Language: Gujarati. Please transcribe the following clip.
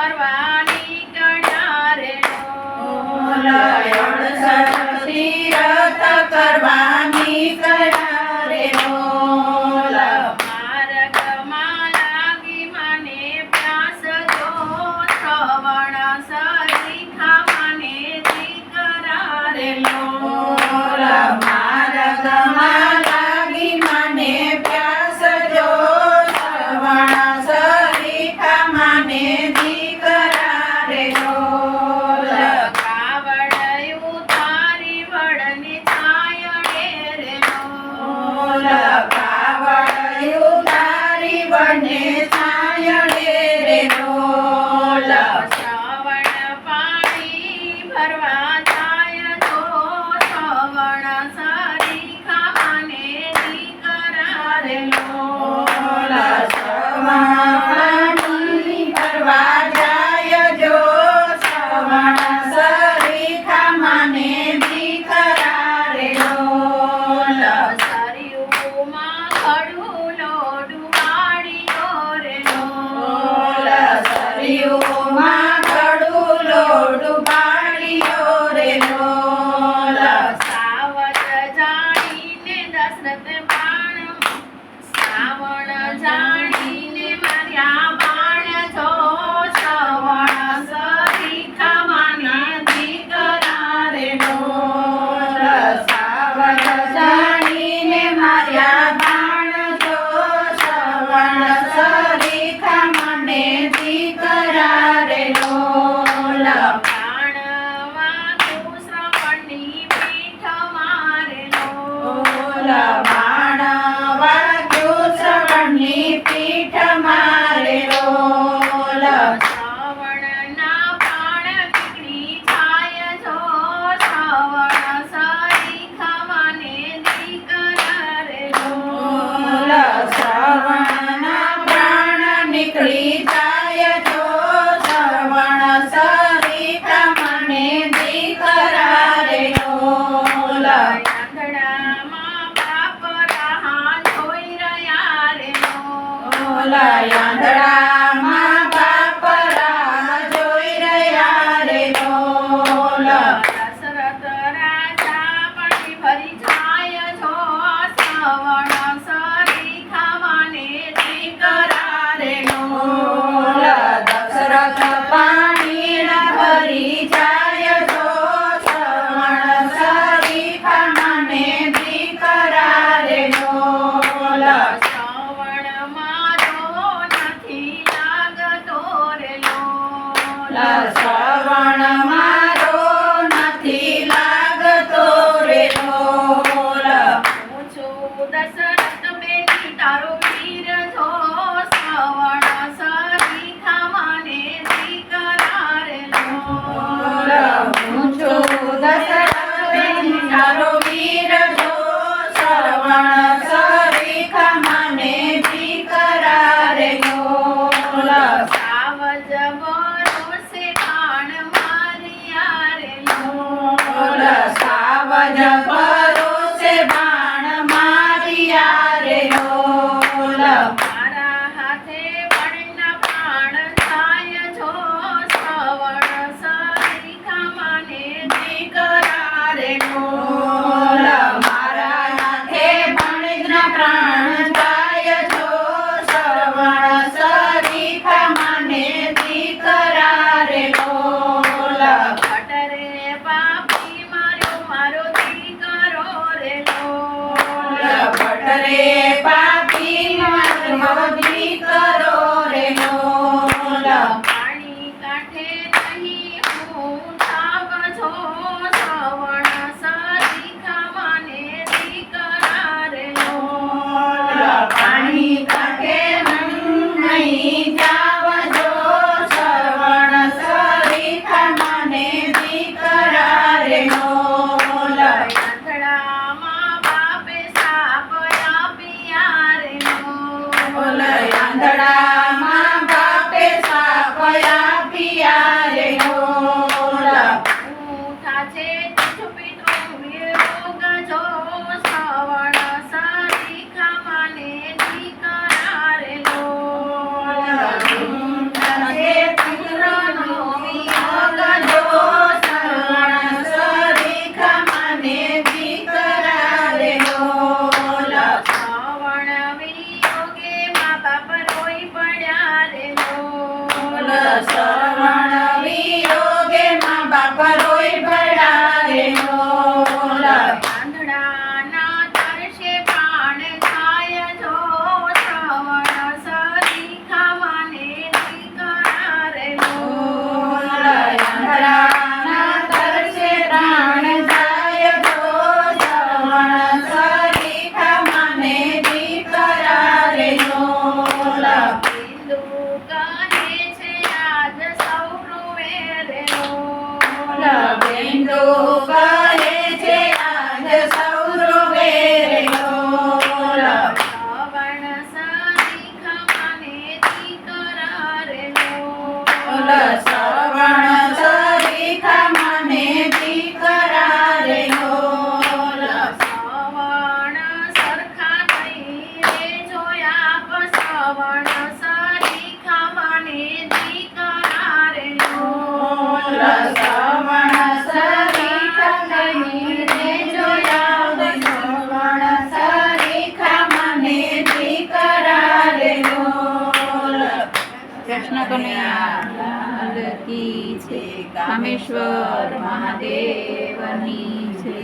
ફરવા નીકળ્યા રે લોલ 68 તીરથ કરવા નીકળ્યા રે લોલ માર્ગમાં લાગી મને પ્યાસ જો શ્રવણ સરીખા મને દીકરા રે લોલ માર્ગમાં લાગી મને પ્યાસ જો શ્રવણ સરીખા મને દીકરા રે લોલ કાવડ ઉતારી વડની છાયડે રે લોલ કાવડ ઉતારી વડને છાયડે રે લોલ શ્રવણ પાણી ભરવા જાય તો શ્રવણ સરીખા મને દીકરા રે લોલ શ્રવણ ભરવા જાય જો શ્રવણ સરીખા મને દીકરા રે લોલ સરિયુમાં ખડું લોઢું વાળ્યો રે લોલ સરિયુમાં કડું લોઢું પાડ્યો રે લોલ સાવજ જાણીને દશરથ બાણ શ્રાવણ જાણીને માર્યા બાણ જો શ્રવણ સરીખા મને દીકરા રે લોલ સાવજ જાણીને માર્યા બાણ જો શ્રવણ સરીખા મને દીકરા રે લોલ બાણ વાગ્યું શ્રવણની પીઠ મારે લોલ બાણ વાગ્યું શ્રવણની પીઠ મારે લોલ શ્રવણના પ્રાણ પીકળી જાય જો શ્રવણ સરીખા મને દીકરા રે લોલ શ્રવણના પ્રાણ નીકળી જાય જો શ્રવણ સરીખા મને દીકરા રે લોલ આંધળામાં બાપ રાહ જોઈ રહ્યા રે લોલ આંધળામાં બાપ રાહ જોઈ રહ્યા રે લોલ દશરથ રાજા પાણી ભરી જાય જો શ્રવણ સરીખા મને દીકરા રે લોલ દશરથ પાણી ભરી જાય જો શ્રવણ સરીખા મને દીકરા રે લોલ શ્રવણ મારો નથી લાગતો રે લોલ શ્રવણ મારો નથી લાગતો રે લોલ હું છું દશરથ બેટી તારો વીર જો શ્રવણ સરીખા મને દીકરા રે લોલ હું છું દશરથ બેટી તારો વીર જો શ્રવણ સરીખા મને દીકરા રે લોલ સાવજ ભરોસે બાણ માર્યા રે લોલ સાવજ ભરોસે બાણ માર્યા રે લોલ મારા હાથે વણના પ્રાણ થાય જો શ્રવણ સરીખા મને દીકરા રે લોલ મારા હાથે ભણિતના પ્રાણ જાય જો શ્રવણ સરીખા મને દીકરા રે લોલ ભટરે પાપી માર્યો મારો દીકરો શ્રવણ વિયોગે મા બાપ રોઈ પડ્યા રે બોલ આંધળાના તરસે પ્રાણ થાય જો શ્રવણ સરીખા માને દીકરા રે બોલ અંધળાના તરસે પ્રાણ જાય જો શ્રવણ સરીખા માને દીકરા રે બોલ બિંદુ કહે છે આજ સૌરુએ રે બોલ બિંદુ કહે છે આજ સૌરવે રે બોલ શ્રવણ સરીખા માને દીકરા રે બોલ શ્રવણ સરીખા મને દીકરા રે બોલ શ્રવણ સરખા થઈ રે જોયા શ્રવણ સરીખા માને દીકરા રે બોલ શ્રવણ સરીખા નહીં રે જોયા શ્રવણ સરીખા મને દીકરા રે બોલ કૃષ્ણ કનૈયા લાલ કી છે કામેશ્વર મહાદેવની છે.